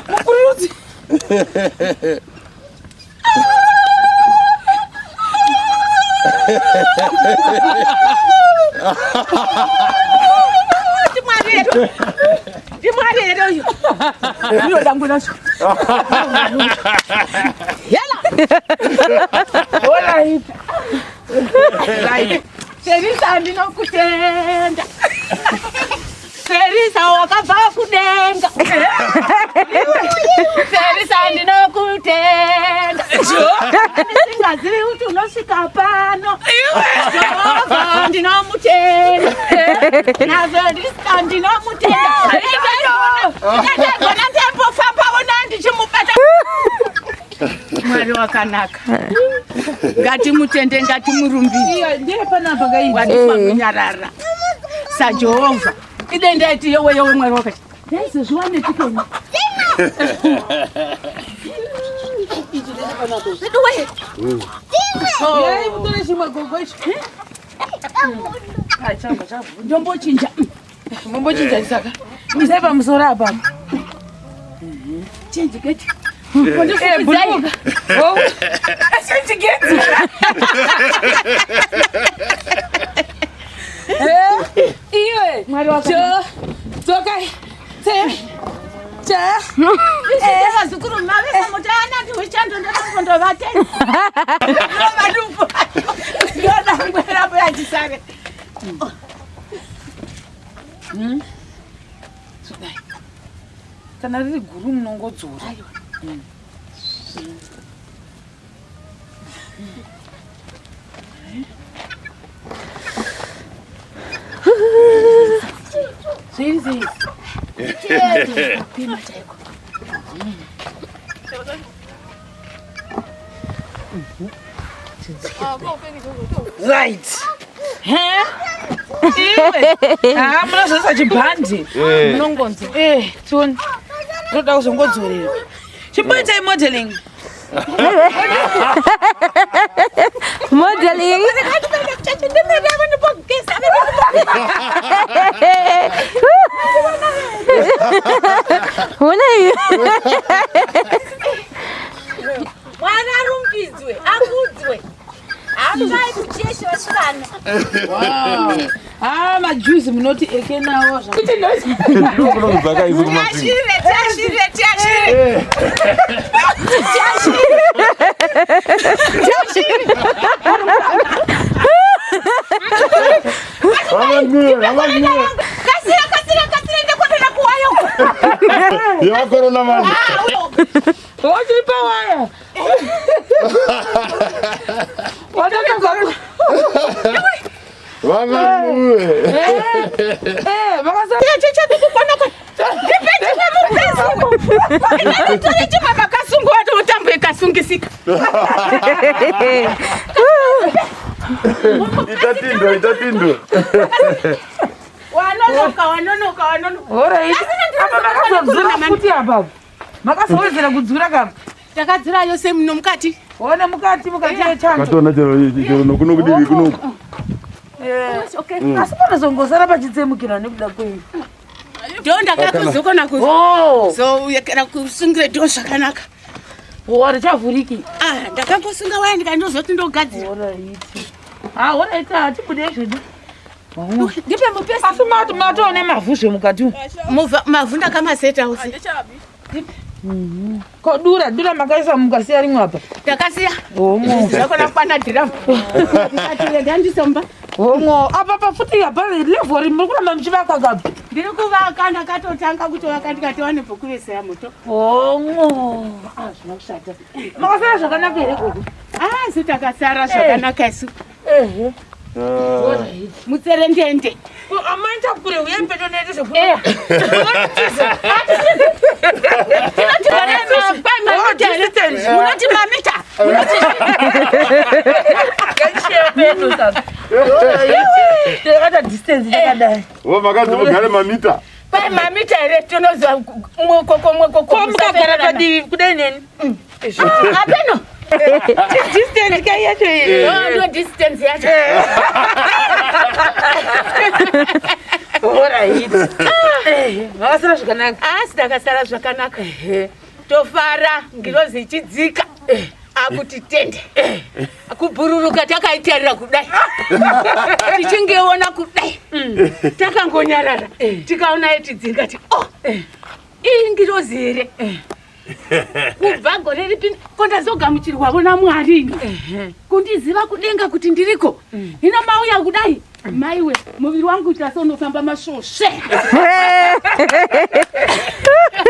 Mukuruzi. Dimari yo. Yo dangu nacho. Yala. Hola hii. Right. Serisa ndinokutenda. Serisa wakava kudenga. Serisa ndinokutenda. Ndingaziri kuti unosvika pano. Jehova ndinomutenda. Nazo ndinomutenda. Ndagona ndembofamba ona ndichimubata. Mwari wakanaka. Ngatimutende ngatimurumbire. Ndiye panapa gaidi. Wadikwanyarara. Sa Jehova. Idenda iti yewe mwari wakati. Ndaizo zviwane tikona. Ndiwe. Yai mutore chimwe gogo ichi. Hai chamba chavu. Ndombochinja. Mumbochinja isaka. Ndisaipa musora apa. Change geti. Buluka. Oh. Change geti. Iwe. Tokai. Vazukuru mavesa mutana tiwichando ndinondo vateni. Madumbu. Ndodangwera po yachisare. Sudai. Kana riri guru munongodzora. Sisi. Right. Muna sasa chibhandi. Munongonzo. Tuni. Ndoda kuzongodzorera. Chibhandi modeling. Modeling. Wanarumbidzwe, akudzwe. Amai kuchesha wasana. Wow. Majuice munoti eke nawo zvakuti ndozvaka izvo Tashire. Kasira ndakotona kuwayo. Ya corona mani. Hoje pawaya. Wadaka Vanga Chacha kukonaka. Depende Nditoreche mama kasungu watu utambu ikasungisika. Itatindo. Wanonoka. Alright. Apa makazozura futi apa. Makazowedzera kudzura kapa. Takadzura yose muno mukati. Ona mukati yechando. Katona chero nokuno kudii kuno. Okay. Asi panozongosara pachitsemukira nekuda kwenyu. Ndo ndakakuzokona ku. So yakera kusungire ndo zvakanaka. Wari chavhuriki. Ndakangosunga waya ndikandozoti ndogadzira. Alright. Alright, atibude zvedu. Ndipe mupesa. Asi matone mavhu zvemukati. Mavhu ndakamaseta usi. Dura makaisa mukasiya rimwe apa. Ndakasiya. Omwo. Ndakona kwana dhiramu. Ndikati ndandisomba. Omwo. Apa pafuti apa level muri kuramba muchivaka kapi. Ndiri kuvaka ndakatotanga kutovaka ndikati wane pokuvesa moto. Omwo. Zvinokushata. Makasara zvakanaka here gogo? Zitakasara zvakanaka isu. Mutserendende. Amaita kure uyempeto nete zvekuru. Munoti mamita. Ndakata distance yakadai. Makazi mugare mamita. Pai mamita here tinoziva mwekoko. Ko mukagara padivi kudai neni? Apeno. Distance kai yacho iyi. No distance yacho. Alright. Vakasara zvakanaka. Ndakasara zvakanaka. Tofara ngirozi ichidzika. Akuti tende. Kubhururuka takaitarira kudai. Tichingeona kudai. Takangonyarara. Tikaona yetidzinga ti ingirozi here. Kubva gore ripi kondazogamuchirwawo naMwari. Kundiziva kudenga kuti ndiriko. Hino mauya kudai. Maiwe muviri wangu utasonofamba masvosve.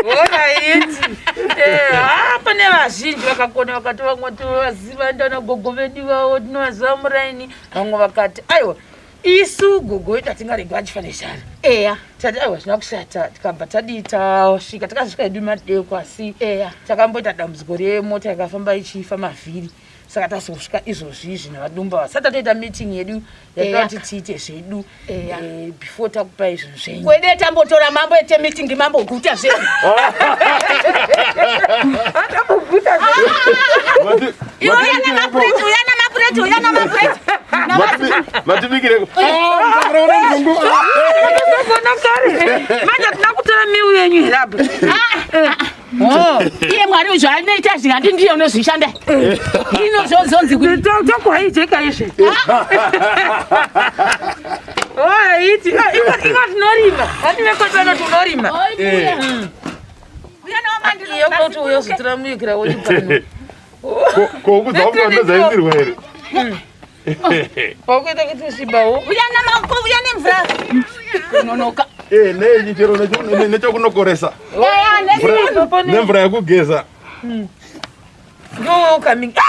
Alright. Pane vazhinji vakakona vakati vamwe tovaziva ndana gogo vedu vavo tinovaziva muraini. Vamwe vakati aiwa isu gogo tatingarega achifanishana. Eya. Tati aiwa zvina kushata tikabva tadii tasvika takasvika edu madeko asi takamboita dambudziko remota yakafamba ichifa mavhiri. Saka tasosvika izvozvizvi navadumba vasati tatoita meeting yedu yakati tiite zvedu before takupa izvinhu zvenyu. Kwede tambotora mambo ete meeting mambo guta zvedu. Atamboguta zvedu. Uyana mapureti. Matibikire. Manja tinakutora miu yenyu herabu. Iye Mwari uzvo anoita zvingandi ndiye unozvishanda. Inozonzi kuti tokuhaijeka izve. Iti inga tinorima. Vativekoti vanoti unorima. Iyo kuti uyozotora muyikira wodi pano. Kokudza kunozaisirwa here. Wakuita kuti usimbawo. uya nemvura kunonoka. Nechi chero nechokunokoresa. Nemvura yekugeza. Ndo ukaminga.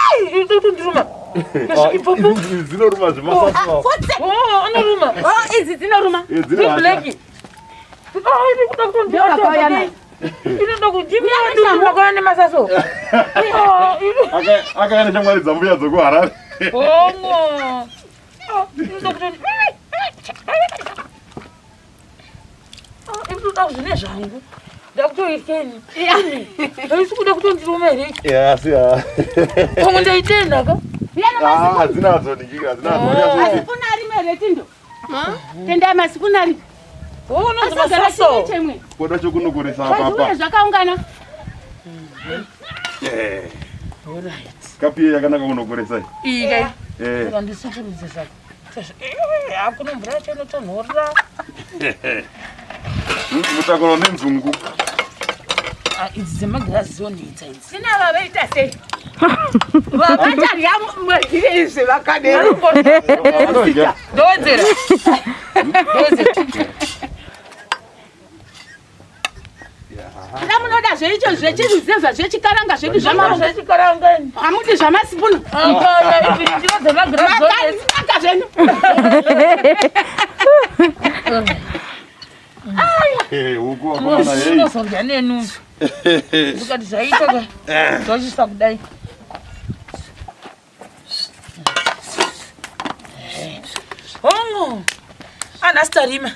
Ndiruma. Zinoruma zvemasasa. Anoruma. Idzi dzinoruma. Blackie. Ini kuda kutondiona. Inoda kujimia ndio makana masaso. Akaenda shamwari dzambuya dzokuharare. Inoda kutondiona. Inoda kuzvine zvangu. Ndakutoiteni. Haisi kuda kutondiruma here. Asi ya. Pamwe ndaitenda ka. Hazinazonikika, hazinazonikika. Asipunari meretindo. Tenda masipunari. Unozi masaso. Koda chokunokoresa papa. Zvakaungana. Alright. Kapiye yakanaka kunokoresa. Ika. Ndisupurudze saka. Hakuna mvura yacho inotonhorera. Mutakuro nenzungu. Idzi dzemagirazi dzonetsa idzi. Sina vavaita sei. Vakatarya mwezvire izvi vakadero. Ndowedzera. Munoda zveicho zvechiruzevha zvechikaranga zvedu zvamarongo. Zvechikaranga. Hamudi zvamasipunu. Ndiro dzemagirazi dzonetsa. Makanaka zvenu. Huku wakomana hei. Unozorya nenu. Ndikati zvaita ka. Zvochisa kudai. Hongo. Anasitarima.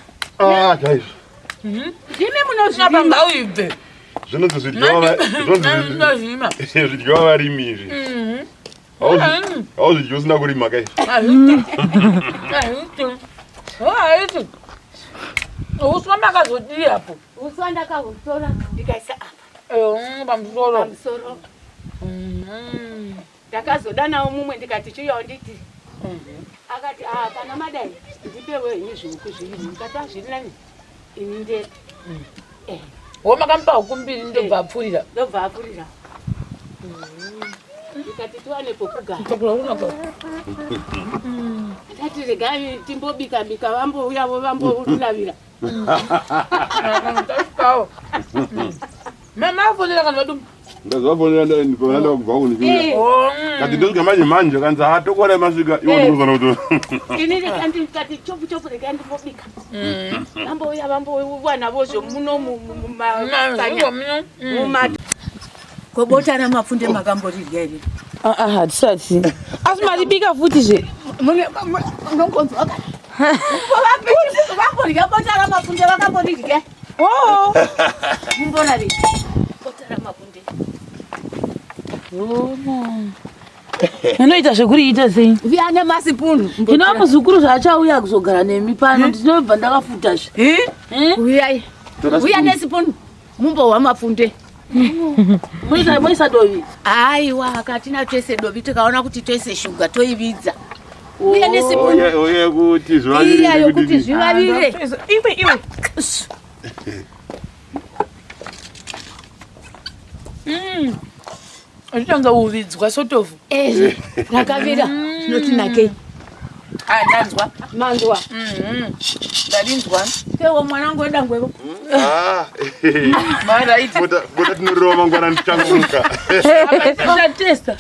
Chaizvo. Ndimi munozvima. Ngauibve. Zvinonzi zvidyiwa zvidyiwa varimi izvi. Hauzvidyi usina kurima kai. Haiti. Uswa makazodii hapo. Uswa ndakahutora ndikaisa apa. Pamusoro. Pamusoro. Ndakazodanawo mumwe ndikati chiuyawo nditi. Akati kana madai ndipewo henyu zvihuku zviviri. Ndikati zviri nani. Ini ndeti. Womakamupa huku mbiri ndobva apfurira. Ndobva apfurira. Ndikati tiwane pokugara. Tokura kunaka. Ndati regai timbobika vambouyawo vambounavira. Ndasvikawo. Mama afonera kana vadumbu. Ndazafonera ndikona kubva kuni. Kati ndosvika manje kanzi tokora masvika iwo ndikuzana kuti. Ini ndikati chopu regai ndimbobika. Vambouya vambowanavozvo muno mumata. Kobota ramapfunde makamborirya iri. Hatisati. Asi maribika futi zve. Unongonzwa kana. Vamborya bota ramapfunde vakamborirya. Mumbona ri. Bota ramapfunde. Unoita zvekuriita sei? Viana masipunu. Ina muzukuru zvachauya kuzogara nemi pano ndinobva ndakafuta zve. Uyai. Uya nesipunu. Mumbowa mafunde. Moisa dovi. Aiwa akatina twese dovi tikaona kuti twese shuga toividza. Uya nesipunu. Oye kuti zvavavire. Iya yokuti zvivavire. Iwe. Achitanga uvidzwa sotofu. Rakavira. Noti nake. Ndanzwa. Manzwa. Ndadinzwa. Tewo mwanangu enda ngwevo. Right. Bota tinorova mangwana ndichanguka. Testa.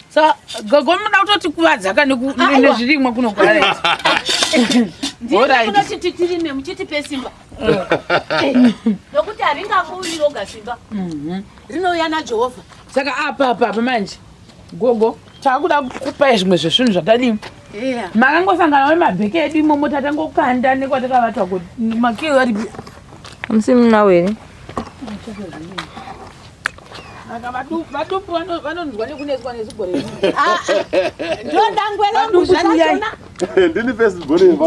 Sa gogomuda kutoti kuvadzaka nezvirimwa kunogara. Ndinokuti titirime muchiti pesimba. Nokuti haringakuwi roga simba. Rinouya naJehovha. Saka apa manje. Gogo takuda kupai zvimwe zvezvinhu zvakadini. Makangosangana nemabheke edu imomo tatangokanda nekwatakavatwa kuti makiro ari Msimna were. Aka vatupu vanonzwa nekunetswa nezigore. Ndodangwela muzvachona. Ndini first born.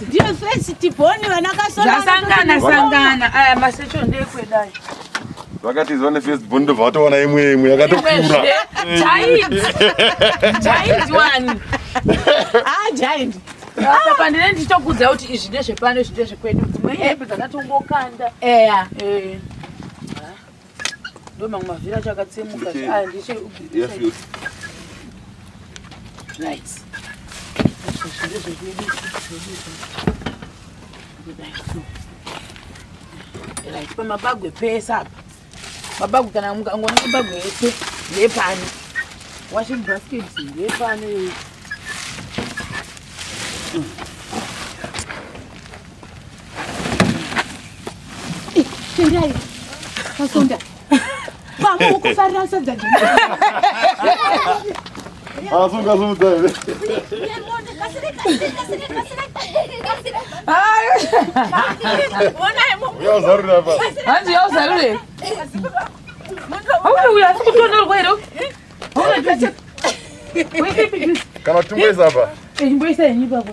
Ndiyo first born vanakasona. Zvasangana. Aya masecho ndekwedai. Vakatizwa nefirst born ndobva vatoona imwe yakatokura. Giant one. Giant. Apa ndine ndichitokudza kuti izvi ndezvepano izvi ndezvekwedu. Dzimwe hembe dzakatongokanda. Ndo mamwe mavhira chakatsemuka. Ndiche right. Right, pamabagwe pesa apa. Mabagwe kana mukangona mabagwe ese ndepani. Washing baskets ndepani. Tendai. Pasonda. Vamos ukufarira sadza. Sunga. Uyazarura apa? Hanzi yauzarure. Uya sikutonorwa ero. Kana tumweza apa? Mboisa yenyi baba.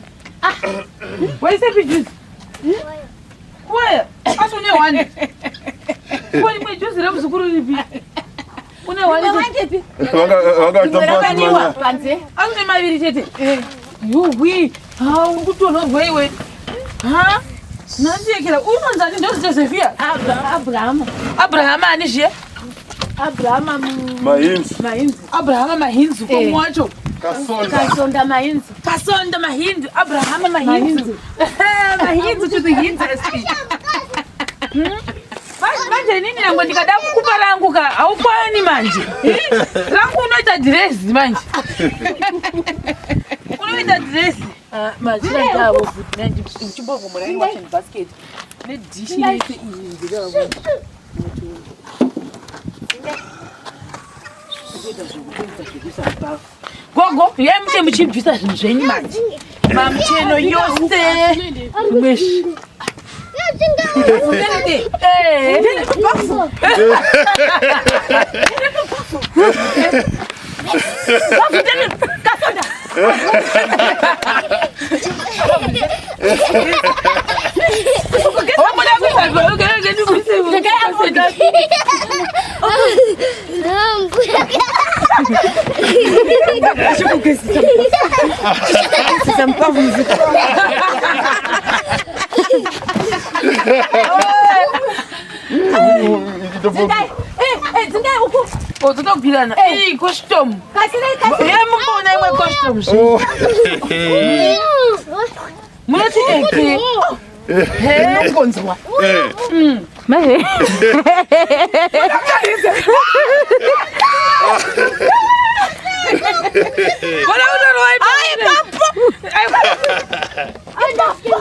Waisa pijuzi. Kuya, asune wani. Kwani mwe juzi re muzukuru ripi? Une wani Wangepi? Wanga Mwakaniwa panze. asune maviri chete. Yuwi, ungutonorwa iwe. Nandiyekera unonzani ndozi Josephia. Abraham ani zviye? Mahinzi. Abraham mahinzi komwacho. Kasonda Mahinzi. Kasonda mahinzi. Abraham mahinzi. Mahinzi to the hinzi. Manje nini yangu ndikada kukupa rangu ka haukwani manje. Rangu unoita dress manje. Unoita dress. Majira ndawo futhi nje uchimbovu murani wa basket. Ne dish yese iyi ndikawa. Gogo, yemte muchibvisa zvinhu zvenyu manje. Mamucheno yose. Mweshi. Dzindai uku. Totopirana. Costume. Yemubona imwe costume. Munoti eke. Konzwa. Mahe. Bora udoroi. Ai papo. Ai papo.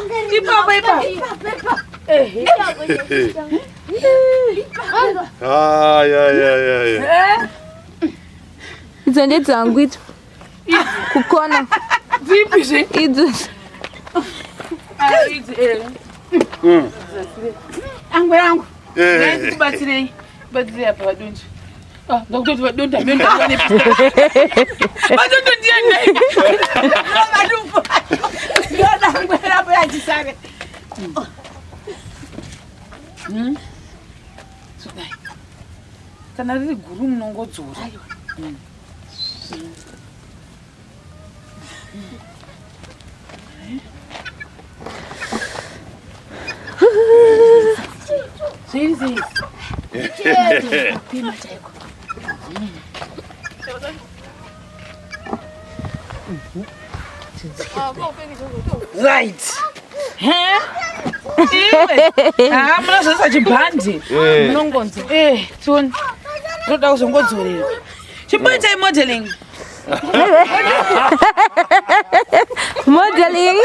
Idzo ndedzangu idzo. Kukona. Dzipi zve? Idzo. Angwe yangu. Kubatsirei. Batsirei apa vadonje. Ngakutoti vadonda menda vane vadonda ndiani madumbu ndoda ngwera po yachisare sudai kana riri guru munongodzora sei right munozvesa chibhandi munongonzi toni ndoda kuzongodzorera chimboitai modeling modeling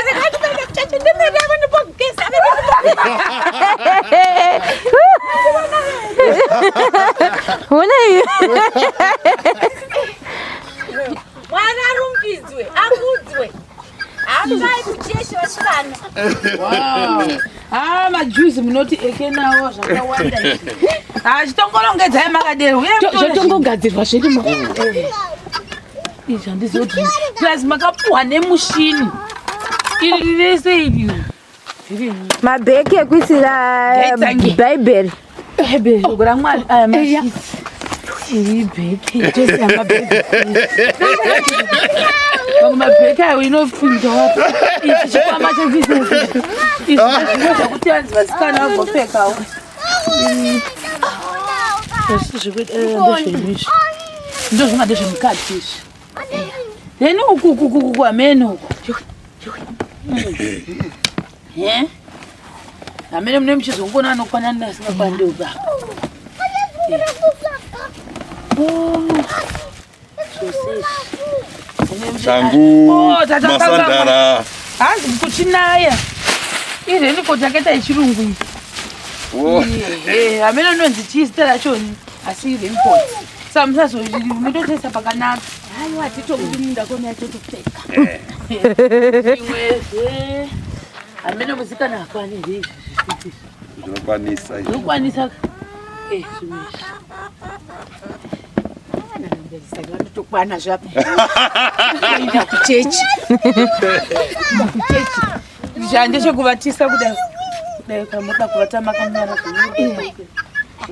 mwana rumbidzwe akudzwe apai kuchesha shirana majuzi munoti eke nawo zvakawanda chitongorongedzai makadero zvotongogadzirwa zvirimo izvi handizoti plus makapuhwa nemushini iri rese iri mabheki ekuisira bhaibheri gora mwari aya mashitsi iri bheki tose amabheki vamwe mabheki ayo inopinda wapo ichi chikwama chebhizinesi izvi zvino zvakuti hanzi vasikana vagopfekawo zvekuiti ndo zvingade zvemukati izvi then ukukukuku amene uku amene mune muchizongona anokwanani asingakwandi ubaba shangu masandara hanzi kuchinaya ireniko takaita yechirungu iyi amene unonzi chiista rachoni asi ireniko saka musazomutotesa pakanaka aiwa titokurinda kona totopfeka imwezve amene musikana akwanizve izvi zvinokwanisa zvinokwanisa zvimwezvi totokwana zvapo enda kuchechi ndechekuvatisa kudai kamoda kuvatama kanyara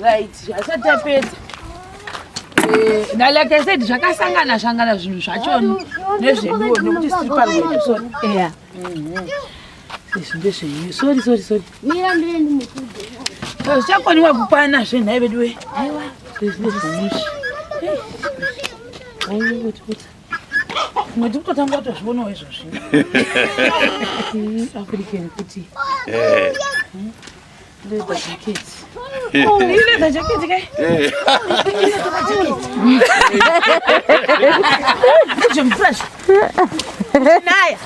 right asati apedza like I said zvakasangana zvinhu zvachoni nezveduwo nekuti siri parwendo sorry izvi ndezvenyu sorry zvichakoniwa kukwana zvenhai vedu we izvi ndezvenyushi mweti kutotanga kutozvionawo izvozvi african kuti leather jackets leather jackets kai fresh naya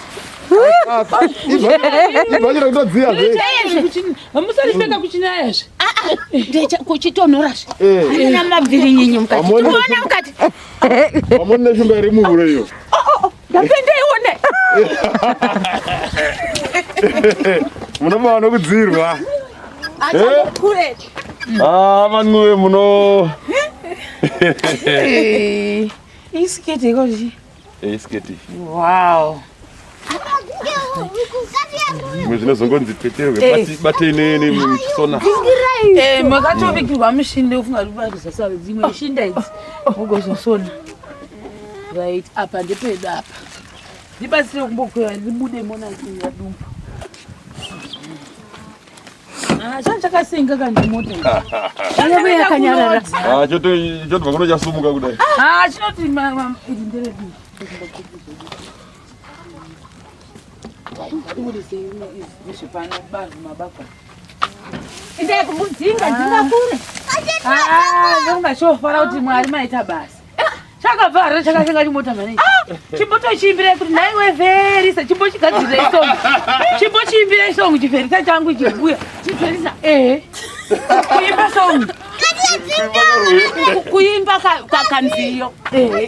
Imagina kutodziya zve. Hamusalipeka kuchinaya zve. Ndecha kuchitonhora zve. Ana mabviri nyinyi mukati. Uona mukati. Amone shumba iri muhure iyo. Ndapende ione. Munoma nokudzirwa. Acha kure. Vanwe muno. Isiketi ikoji. Isiketi. Wow. Mwezinozongonzi peterwe bati nini msona. Makatobikirwa mushinde ufunga rubariza sabe dzimwe mishinda idzi mugozosona. Right apa ndepeda apa. Ndibatsire kumbokwera ndibude mona ya dumbu. Chakasenga kandi mota. Chakabe yakanyarara. Choto vakono chasumuka kudai. Chinoti irinderebi. Inde kumudzinga dzingakure. Ndongashofara kuti Mwari maita basa. Chakabvara chakasenga chimota mane. Chimbotochimbira kuti naiwe Verisa chimbochigadzirira isongo. Chimbochimbira isongo chiverisa changu chibhuya. Chiverisa kuimba songo. Kuimba kanziyo.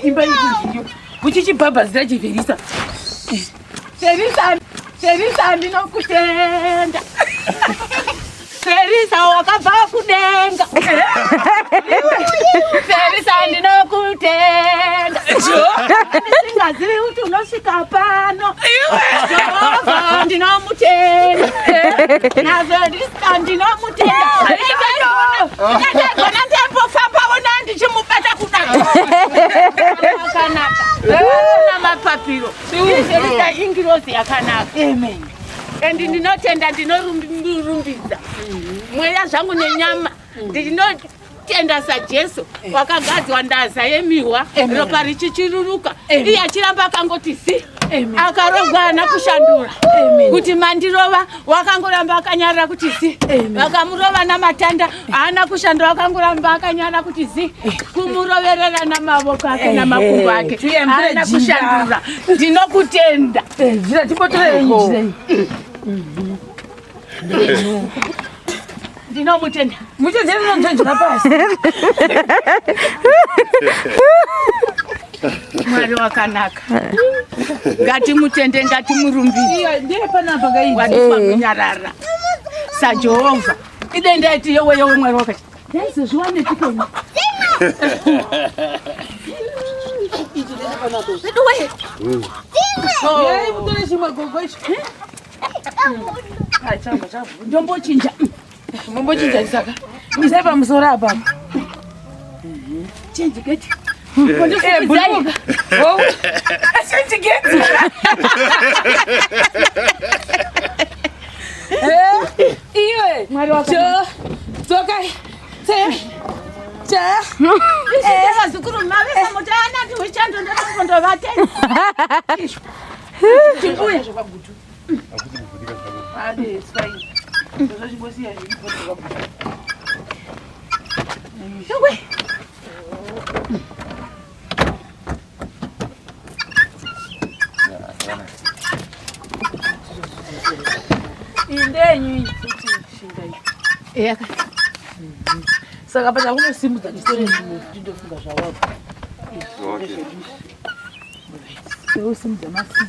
Imba ikunziyo. Uchichibhabhazira chiverisa. Verisa ndinokutenda. Verisa wakabva kudenga. Verisa usingazivi kuti unosvika pano. Jehovha ndinomutenda. Nazo ndinomutenda. Ndagona ndambofambawo nandichimubata kudai. Yakanaka. Na mapapiro. Izviriita ingirozi yakanaka. Amen. Endi ndinotenda ndinorumbidza. Mweya zvangu nenyama. Ndinotenda saJesu wakagadzwa ndaza yemiwa ropa richichiruruka. Iye achiramba akangoti zi. Akarogwa haana kushandura. Kuti mandirova wakangoramba akanyarara kuti zi. Vakamurova namatanda haana kushandura wakangoramba akanyarara kuti zi. Kumuroverera namavoko ake namakumbo ake haana kushandura. Ndinokutenda. Zvira tibotorei. Ndinomutenda. Muchedzera ntonjera pasi. Mwari wakanaka. Ngatimutende, ngatimurumbidze. Iyo ndiye panapa gaidi. Wadifa kunyarara. saJehovha. Idenda iti yewe mwari wakati. Yesu zviwane tikoni. Siduwe. Yai mutore chimwe gogo ichi. Hai chamba. Ndombochinja. Mumbochinja isaka. Misai pamusoro apa. Change gate. Buluka. Oh. Change gate. Iwe. Mwari wakati. Tokai. Cha. Isiteka zukuru mavesa mutana ndi wichando ndakondo vateni. Chimbuya zvakagutu. Ade, sai. Ndozvimbosia zviripo zvakagutu. Ewe. Indenyu futi shindai. Eka. Saka pata kuno simudza ndisore zvimwe kuti ndofunga zvawapo. Okay. Seo simudza masisi.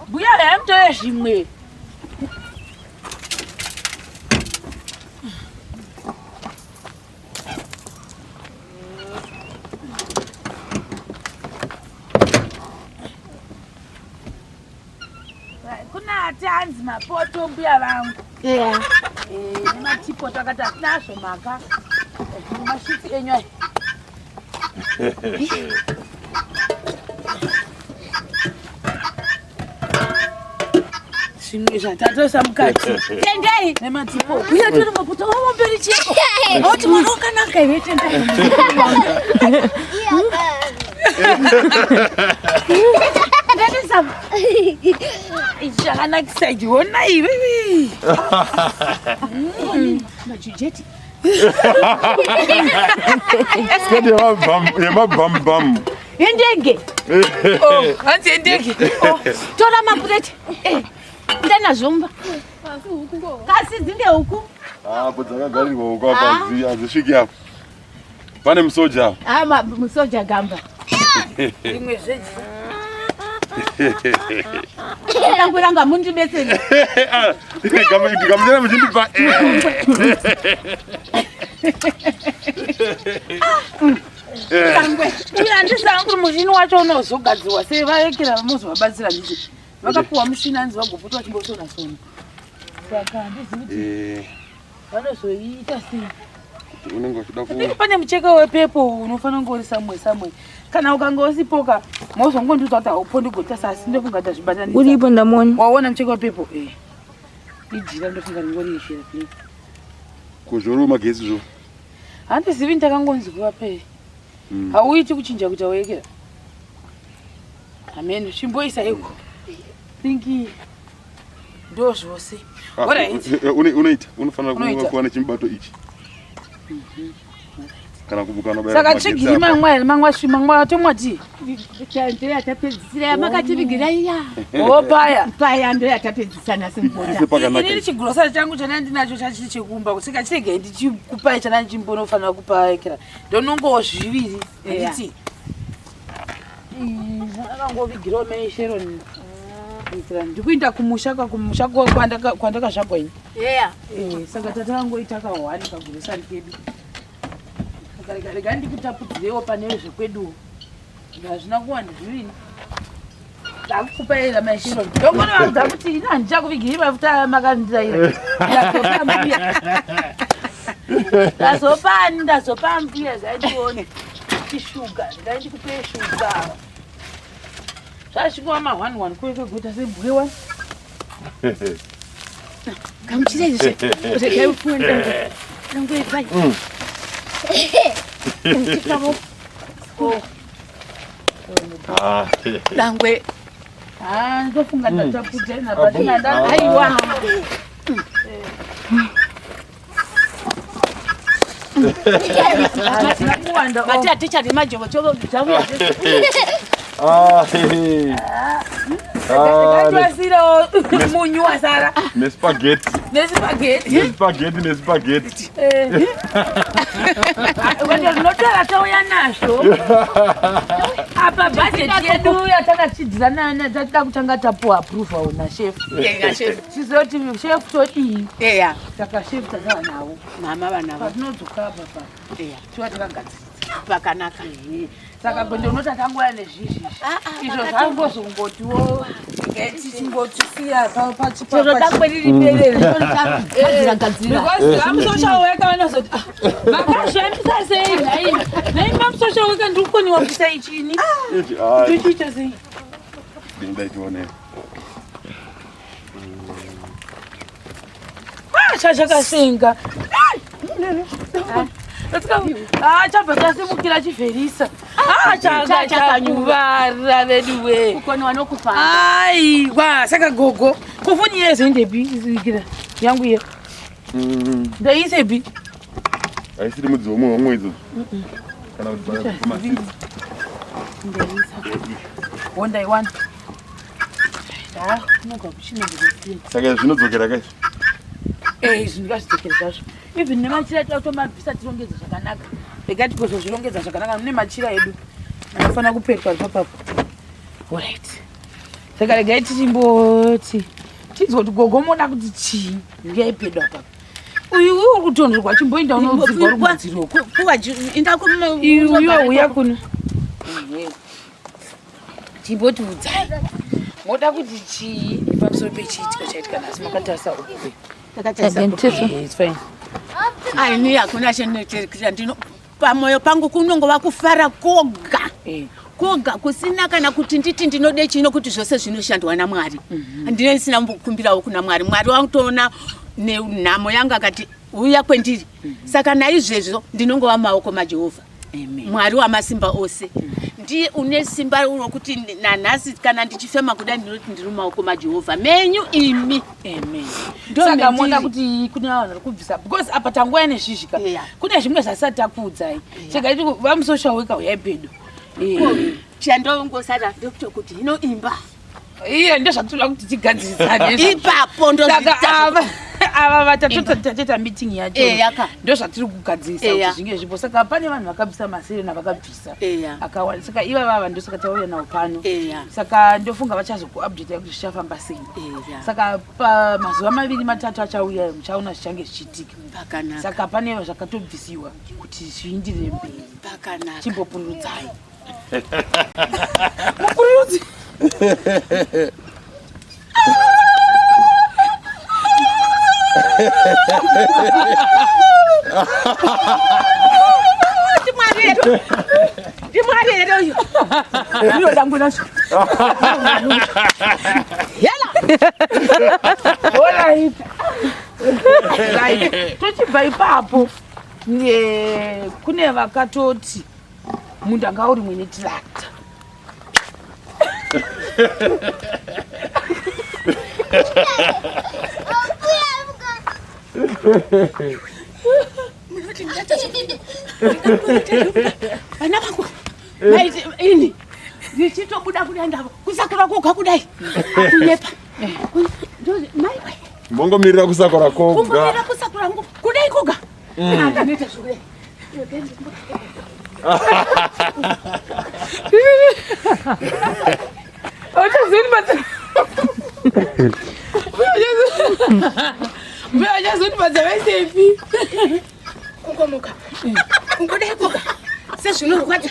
Buya yamtoye zvimwe. Kuna tanzi mapoto mbuya vangu. Yeah. Nematipo takata nazvo maka. Mashiti enyu. Zvimwe zvatatosa mukati. Tendai. Nematipo. Uya tiri maputo wamomberi cheko. Oti mwana wakanaka iwe tendai. Ndatisabu. Ichakanakisa iona iwe. Majujeti. Skadi yemabam. Endege. Oh, hanzi endege. Tora mapureti. Ndana zomba. Kasi dzinde huku. Hapo dzakagarirwa huko hapa hazvisviki hapo. Pane musoja hapo. Musoja gamba. Imwe zveji. Ranga mundi beseni. Ndikamutera muchindipa. Kangwe. Uya ndisanga kuti muchini wacho unozogadziwa sei vaekera muzovabatsira ndicho. Vakapuwa muchini anzi vagopota vachimbosona sona. Saka ndiziti vanozoita sei. Unenge uchida Pane mucheka wepepo unofanira kunge uri samwe. Kana ukanga usipoka mozongondiudza kuti haupondi gota sasi ndofunga kuti azvibatanidza. Uripo ndamoni. Waona mucheka wepepo? Ijira ndofunga ringori yeshera pei. kuzvoro magesi zvo. Handizivi ndakangonzwa pei. Hauiti kuchinja kuti awekera. Amen. Chimboisa iko. Thinki. Ndozvose. Unoita. Unofanira kuva nechimubato ichi. Kana kubukana baya. Saka chigiri mangwa tomwati. Chande atapedzisira makativigira iya. Paya ndo yatapedzisana simbota. Ini chigurosari changu chana ndinacho chachiri chekumba kusika chirege ndichikupai chana ndimbonofanira kupaekera. Ndonongo zviviri. Nditi. Ndakangovigirawo meshero ni. Ndikuinda kumusha kwandakazvagwa ini. Yeah. Saka tata vangu itaka 1 kagurosari kedu. Rega ndikutapudzirewo pane zvekwedu. Ndazvina kuwanda zvivini. Ndakukupaira mashiro. Ndongona vanza kuti ina ndichakuvigiri mafuta makandiraira. Ndazopa mbuya zaitione. Ishuga, ndikupe shuga. Zvasvika ma1 kwekuita sembuye 1. Kamuchire izvo. Rega ufunda. Nangwe pai. Nangwe. Ndofunga ndataputa ina patina ndanga aiwa. Mati aticha ni majogo chobo chabu. Ndakatwasira munyu wasara. Nespaghetti. Wanda notara tauya nazvo. Apa budget yedu yatakachidzira nayo tatida kutanga tapuwa approval na chef. Chef. Sizoti chef todi. Saka chef tazava nawo. Mama vana patinodzoka papa. Tiwa takagadzira. Pakanaka. Saka gwende unoti tangoya nezvizvi. Izvo zvangozongotiwo ngetichingotisiya chero takweriri berere. Gadzira. Because I'm social worker vanozoti makazvambisa sei hai. Nei social worker ndikukoniwa kuisa ichini. Tichiita sei? Ndindaitione. Chakasenga. Chabva chasimukira chivherisa. Chakanyuvara veduwe. Kukoniwa nokufamba. Aiwa, saka gogo. Kufuni yezendepi izikira yangu iyo. Ndaisepi. Aisiri mudzi womwedzi. Kana kuti bana Wondaiwana. Noga kuchina ndikusiya. Saka zvinodzokera kaizvo. Zvingazvidzokera zvazvo. Even nemachira tautomabvisa tirongedza zvakanaka. Rega tikozozvirongedza zvakanaka mune machira edu. Anofanira kupetwa papapo. Alright. Saka regai tichimboti tizwa kuti gogo moda kuti chii ndiyaipedwa papo. Uyu uri kutonherwa chimboinda unodzirwa rumadziro. Uyo uya kuno. Timboti udzai. Moda kuti chii pamusoro pechiitiko chaitika nhasi makatarisa uku. It's fine. Aini hakuna chenechekira ndino pamoyo pangu kunongova kufara koga. Koga kusina kana kuti nditi ndinode chino kuti zvose zvinoshandwa naMwari. Ndine ndisina kumbukumbirawo kuna Mwari. Mwari wangutoona nenhamo yangu akati uya kwendiri. Saka naizvezvo ndinongova maoko maJehovha. Mwari wamasimba ose. Ndiye une simba rokuti nanhasi kana ndichifema kudai ndinoti ndiri mumaoko maJehovha menyu imi. Amen. Saka moda kuti kune vanhu vari kubvisa because apa tangoya nezvizvika kune zvimwe zvasati takuudzai. Saka iti vamusocial worker uyaipedo. Chandongosara ndokuti hino imba. Ndozvatoda kuti tigadzirisane. Ipapo ndozvita. Ava vatatoita meeting yacho. Ndozvatiri kugadzirisa kuti zvinge zvipo. Saka pane vanhu vakabvisa masirena vakabvisa. Akawanda. Saka iva vava ndosaka tauya nawo pano. Saka ndofunga vachazokuupdate kuti zvichafamba sei. Saka pamazuva 2-3 achauya muchaona zvichange zvichiitika. Saka pane zvakatobvisiwa kuti zviindirire mberi. Chimbopururudzai. Mupururudzi. Dimari edo yo. Yo dangu nacho. Yala. Alright. Right. Tochibva ipapo. Kune vakatoti munhu anga uri mwene tractor. Vana vangu ini ndichitobuda kudai ndavo kusakura koga kudai kunyepa mai mbongomirira kusakura koga mbongomirira kusakura kudai koga akanoita zvokudai Vaya, son para saber si Ngoda koga. Sezvinorwadza.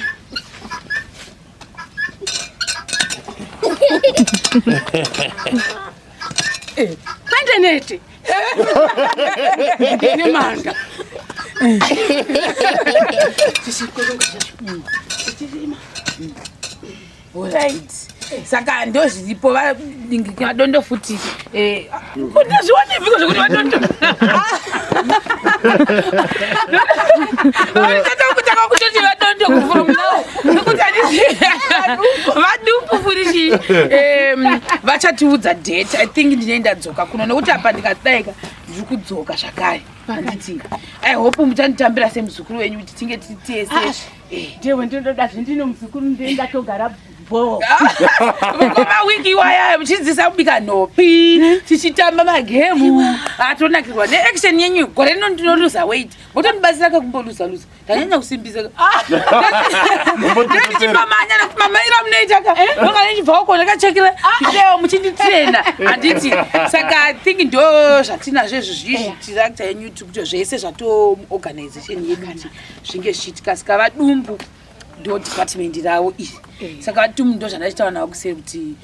Kwende neti. Ndine manga. Alright. Saka ndo zviripo vadondo futi kundazvione viko zvokuti vadondo kutanga kutoti vadondo from now nokuti vadumbu furishi vachatiudza date. I think ndine ndadzoka kuno nokuti apa ndikadaika ndiri kudzoka zvakare handiti I hope muchanditambira semuzukuru wenyu kuti tinge titese Dewe ndinoda zvindino muzukuru ndenda togara Vukoma wiki waya muchidzidzisa kubika nhopi tichitamba magemu atonakirwa neaction yenyu gore rino ndinoluza weight motonibatsira kakumboluza ndanyanya kusimbisa ndichipamanya nakumamaira munoitaka vanga nechibva uko ndakachekera isewo muchinditrena handiti saka I think ndo zvatinazvo zvizvizvi tirakta yenyu kuti zvese zvatoorganization yedu kuti zvinge zvichiitika saka vadumbu ndo department ravo iri saka vatumu ndo zvandachitaura navo kuseri kuti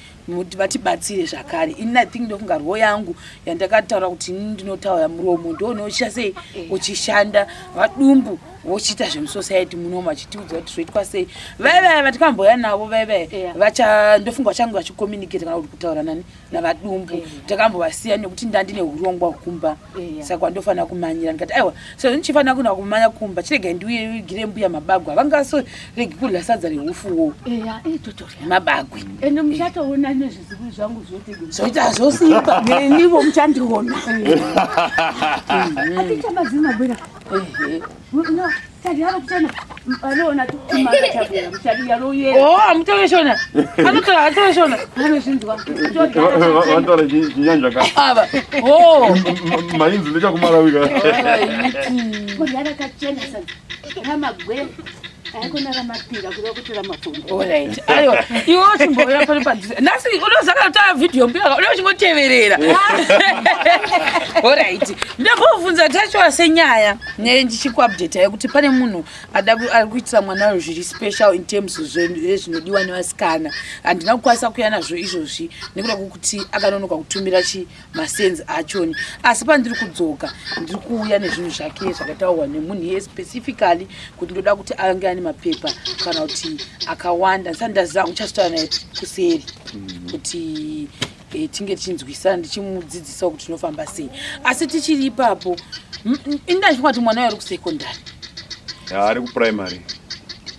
vatibatsire zvakare ini I think ndofunga rwo yangu yandakataura kuti ndinotaura muromo ndoonochita sei uchishanda vadumbu vochiita zvemusociety muno vachitiudza kuti zvoitwa sei vaivaya vatikamboya navo vaivaya ndofunga vachange vachicommunicate kana kuti kutaura nani navadumbu takambovasiya nekuti ndandine urongwa hwekumba saka ndofanira kumanyira ndikati aiwa sezvo ndichifanira kuenda kumanya kumba chirega ndiuyegire mbuya mabagwa vangasoregi kudla sadza rehufuwo mabagwe ende muchatoona nezvizukuru zvangu zvoita zvosimba nenivo muchandiona atichambazimabwera tadi hava anoona tukumaatabwera muchadi yaloyera amutoreshona anotora atoreshona anozvinzwa Vantora chinyanja ka. ava Mainzi ndechakumarawika. muri arakachena sadza ramagwera aikona ramapira kuda kutora mafundo alright aiwa iwe uchimboya pari padhuze nhasi unozaka kutaura vhidhiyo mbira une uchingoteverera alright ndakuvunza tachiwa senyaya ndichikuupdate yekuti pane munhu ari kuitira mwana wayo zviri special in terms zvezvinodiwa nevasikana handina kukwanisa kuuya nazvo izvozvi nekuda kwokuti akanonoka kutumira masenzi achoni asi pandiri kudzoka ndiri kuuya nezvinhu zvake zvakataurwa nemunhu iye specifically kuti ndoda kuti ange ane mapepa kana kuti akawanda ndisati ndaziva uchasitaura naye kuseri kuti tinge tichinzwisana ndichimudzidzisa kuti tinofamba sei asi tichiri ipapo indachifunga kuti mwana ari kusekondari ari kuprimary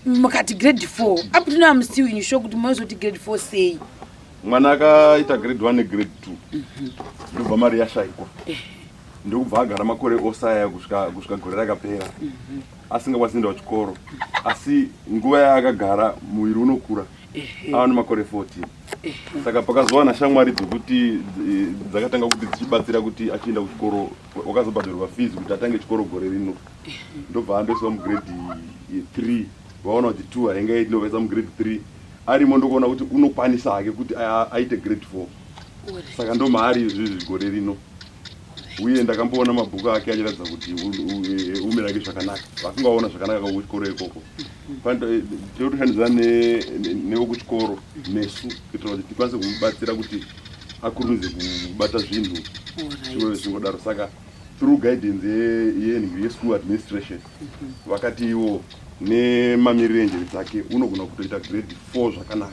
mukati grade 4 up to now I'm still in shock kuti mozoti grade 4 sei mwana akaita grade 1 negrade 2 ndobva mari yashaikwa ndokubva agara makore osaya kusvika gore rakapera asingakwanisi kuenda kuchikoro asi nguva yaakagara muviri unokura ava nemakore 14 saka pakazowana shamwari dzekuti dzakatanga kuti dzichibatsira kuti achienda kuchikoro wakazobhadharwa fees kuti atange chikoro gore rino ndobva andoiswa mugrade 3 vaona kuti 2 haingaiti ndovaisa mugrade 3 arimo ndokuona kuti unokwanisa hake kuti aite grade 4 saka ndo maari izvizvi gore rino uye ndakamboona mabhuku ake achiratidza kuti umira ake zvakanaka vasingaona zvakanaka kuchikoro ikoko totoshandidzana newokuchikoro nesu kuitira kuti tikwanise kumubatsira kuti akurumidze kubata zvinhu chikoro zvingodaro saka through guidance yeschool administration vakati iwo nemamiriro enjeri dzake unogona kutoita grade 4 zvakanaka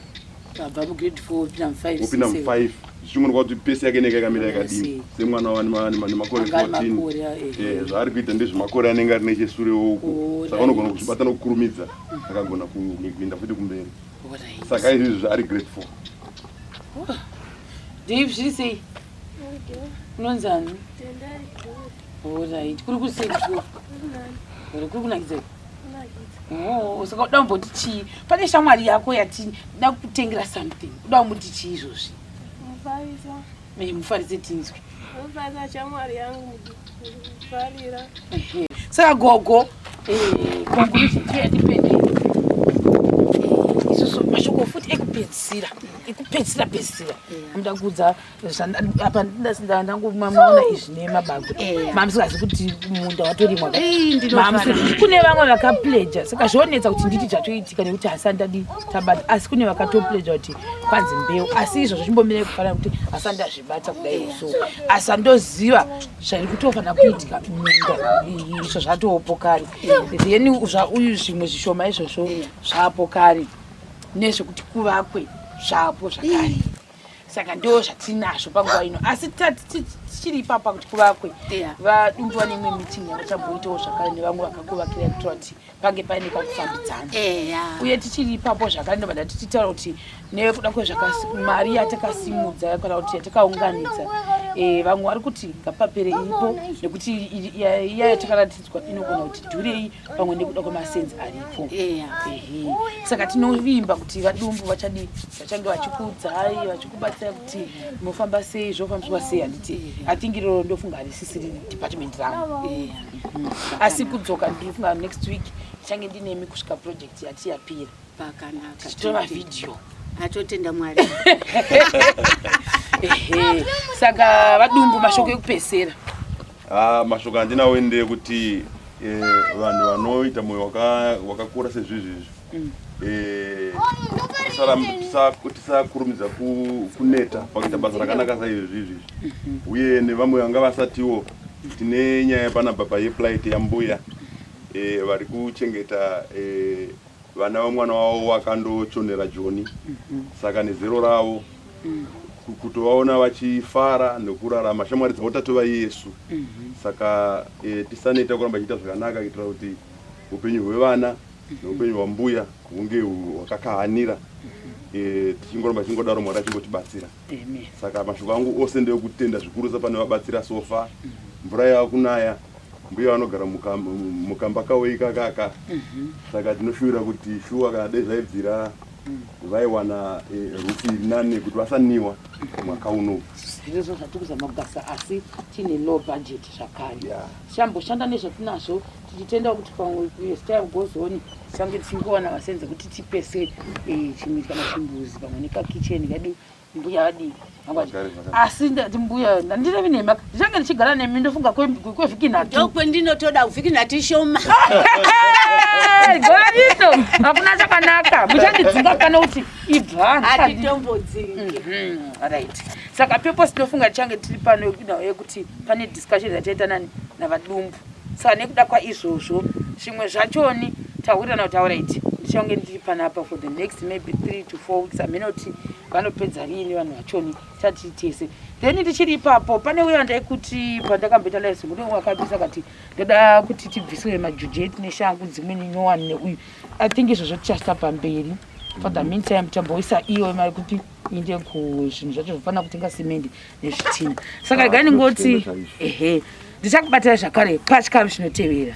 abva mugrade 4 opinda mu5 zvichionekwa kuti pesi yake inenge yakamira yakadini semwana wanemakore 14 zvaari kuita ndezvemakore anenge ari nechesure uko saka unogona kuzvibata nokukurumidza akagona kuenda futi kumberi saka izvizvi zvaari grade 4 Dave zviri sei unonzani alright kuri kusei kuri kunakidza saka uda kumboti chii pane shamwari yako yati da kutengera something uda kumboti chii izvozvi mufarise tinzwi saka gogo conclusion yatipende isusu mashoko futi ekupedza yekupedzisira pedzisira amuda kuudza apa ndangomamaona izvi nemabango mamusikazi kuti munda watorimwa kune vamwe vakapleja saka zvionetsa kuti nditi zvatoitika nekuti hasandadi tabata asi kune vakatopleja kuti kwanzi mbeu asi izvozvo chimbomire kufanira kuti hasandazvibata kudai so asandoziva zviri kutofanira kuitika munda izvo zvatopo kare then uyu zvimwe zvishoma izvozvo zvapo kare nezvekuti kuvakwe zvapo zvakare saka ndo zvatinazvo panguva ino asi tichiri ipapa kuti kuvakwe vadumbu nemwe meeting yavachamboitawo zvakare nevamwe vakakuvakira kutora kuti pange paine kakufambidzana uye tichiri ipapo zvakare ndobada tichitaura kuti nekuda mari yatakasimudza kana kuti yatakaunganidza vamwe vari kuti ngapapere iripo nekuti iya yatakaratidzwa inogona kuti dhurei pamwe nekuda kwemasenzi aripo saka tinovimba kuti vadumbu vachange vachikuudzai vachikubatsira kuti mofamba sei zvofambiswa sei handiti I think iro ndofunga harisisiri department rangu asi kudzoka ndirifunga next week tichange ndinemi kusvika project yatiyapira pakanaka tichitova video atotenda Mwari saka vadumbu mashoko ekupesera mashoko andinawo ndekuti vanhu vanoita moyo wakakura sezvizvi tisakurumidza kuneta pakuita basa rakanaka saizvizvi uye nevamwe vanga vasatiwo tine nyaya panababa yeplight yambuya vari kuchengeta vana vamwana wavo wakandochonera Joni saka nezero ravo kutovaona vachifara nekurarama shamwari dzavo tatova Yesu saka tisaneta kuramba chiita zvakanaka kuitira kuti upenyu hwevana neupenyu hwambuya hunge hwakakahanira tichingoramba chingodaro Mwari achingotibatsira saka mashoko angu ose ndeyekutenda zvikuru sapane vabatsira sofa mvura yakunaya mbuya vanogara mukamba kawoika kaka saka tinoshuvira kuti shuwa kana dai zvaibvira vaiwana rufu iri nani kuti vasaniwa mwaka uno zvirozvo zvatikuzama kugasa asi tine low budget zvakare chamboshanda nezvatinazvo tichitenda kuti pamwe time goes on tichange tichingowana vasenza kuti tipese chimwe kana chimbuzi pamwe nekakicheni kadu mbuya vadi asi ndati mbuya ndandirevi nemaka ndichange ndichigara nemi ndofunga kwevhiki nhatu ndokwendinotoda kuvhiki nhatu shoma gora rino hakuna chakanaka muchandidzinga kana kuti ibvaatitombodziri right saka purpose ndinofunga tichange tiri pano yekuti pane discussion yataita navadumbu saka nekuda kwaizvozvo zvimwe zvachoni taurirana kuti alright ndichange ndiri panapa for the next maybe 3 to 4 weeks amene kuti vanopedza rini vanhu vachoni tati tese then tichiri ipapo pane uya ndaikuti pandakamboita live kuti wakabisa kati ndoda kuti tibviswe majujeti neshangu dzimweni nyowani neuyu I think izvozvo tichasita pamberi for the meantime tamboisa iwe mari kuti inde kuzvinhu zvacho zvofanira kutenga simendi nezvitina saka regai ndingoti ndichakubatira zvakare pachikamu zvinotevera.